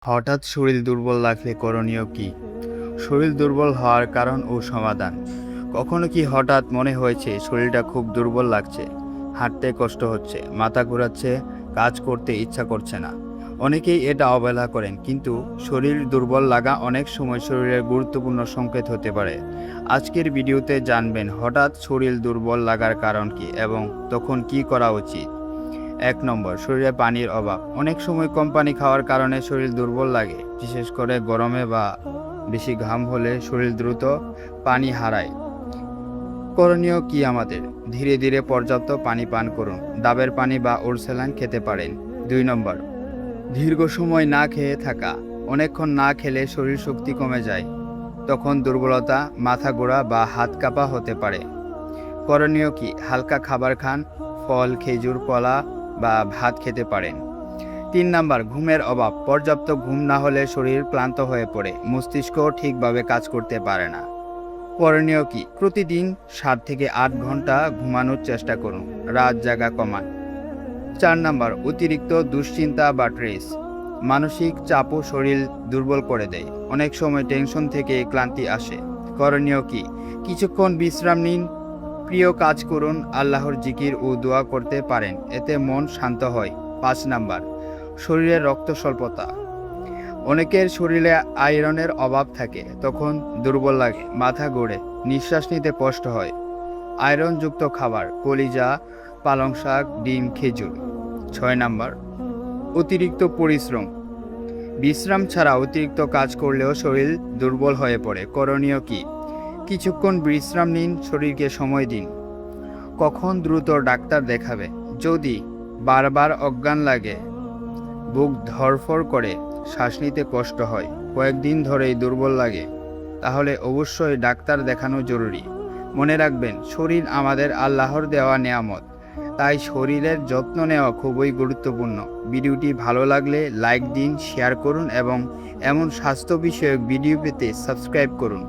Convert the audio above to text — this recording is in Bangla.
হঠাৎ শরীর দুর্বল লাগলে করণীয় কি? শরীর দুর্বল হওয়ার কারণ ও সমাধান। কখনো কি হঠাৎ মনে হয়েছে শরীরটা খুব দুর্বল লাগছে, হাঁটতে কষ্ট হচ্ছে, মাথা ঘোরাচ্ছে, কাজ করতে ইচ্ছা করছে না? অনেকেই এটা অবহেলা করেন, কিন্তু শরীর দুর্বল লাগা অনেক সময় শরীরের গুরুত্বপূর্ণ সংকেত হতে পারে। আজকের ভিডিওতে জানবেন হঠাৎ শরীর দুর্বল লাগার কারণ কি এবং তখন কি করা উচিত। 1 নম্বর, শরীরে পানির অভাব। অনেক সময় কম পানি খাওয়ার কারণে শরীর দুর্বল লাগে, বিশেষ করে গরমে বা বেশি ঘাম হলে শরীর দ্রুত পানি হারায়। করণীয় কি আমাদের? ধীরে ধীরে পর্যাপ্ত পানি পান করুন। ডাবের পানি বা ওরসেলান খেতে পারেন। 2 নম্বর, দীর্ঘ সময় না খেয়ে থাকা। অনেকক্ষণ না খেলে শরীর শক্তি কমে যায়, তখন দুর্বলতা, মাথা ঘোরা বা হাত কাঁপা হতে পারে। করণীয় কি? হালকা খাবার খান, ফল, খেজুর, কলা বা ভাত খেতে পারেন। 3 নাম্বার, ঘুমের অভাব। পর্যাপ্ত ঘুম না হলে শরীর ক্লান্ত হয়ে পড়ে, মস্তিষ্কও ঠিকভাবে কাজ করতে পারে না। করণীয় কি? প্রতিদিন 7 থেকে 8 ঘন্টা ঘুমানোর চেষ্টা করুন, রাত জাগা কমান। 4 নাম্বার, অতিরিক্ত দুশ্চিন্তা বা স্ট্রেস। মানসিক চাপও শরীর দুর্বল করে দেয়। অনেক সময় টেনশন থেকে ক্লান্তি আসে। করণীয় কি? কিছুক্ষণ বিশ্রাম নিন, প্রিয় কাজ করুন, আল্লাহর জিকির ও দোয়া করতে পারেন, এতে মন শান্ত হয়। 5 নাম্বার, শরীরে রক্ত স্বল্পতা। অনেকের শরীরে আয়রনের অভাব থাকে, তখন দুর্বল লাগে, মাথা ঘোরে, নিঃশ্বাস নিতে কষ্ট হয়। আয়রনযুক্ত খাবার: কলিজা, পালং শাক, ডিম, খেজুর। 6 নাম্বার, অতিরিক্ত পরিশ্রম। বিশ্রাম ছাড়া অতিরিক্ত কাজ করলেও শরীর দুর্বল হয়ে পড়ে। করণীয় কি? কিছুক্ষণ বিশ্রাম নিন, শরীরকে সময় দিন। কখন দ্রুত ডাক্তার দেখাবে? যদি বারবার অজ্ঞান লাগে, বুক ধড়ফড় করে, শ্বাস নিতে কষ্ট হয়, কয়েকদিন ধরেই দুর্বল লাগে, তাহলে অবশ্যই ডাক্তার দেখানো জরুরি। মনে রাখবেন, শরীর আমাদের আল্লাহর দেওয়া নেয়ামত, তাই শরীরের যত্ন নেওয়া খুবই গুরুত্বপূর্ণ। ভিডিওটি ভালো লাগলে লাইক দিন, শেয়ার করুন এবং এমন স্বাস্থ্য বিষয়ক ভিডিও পেতে সাবস্ক্রাইব করুন।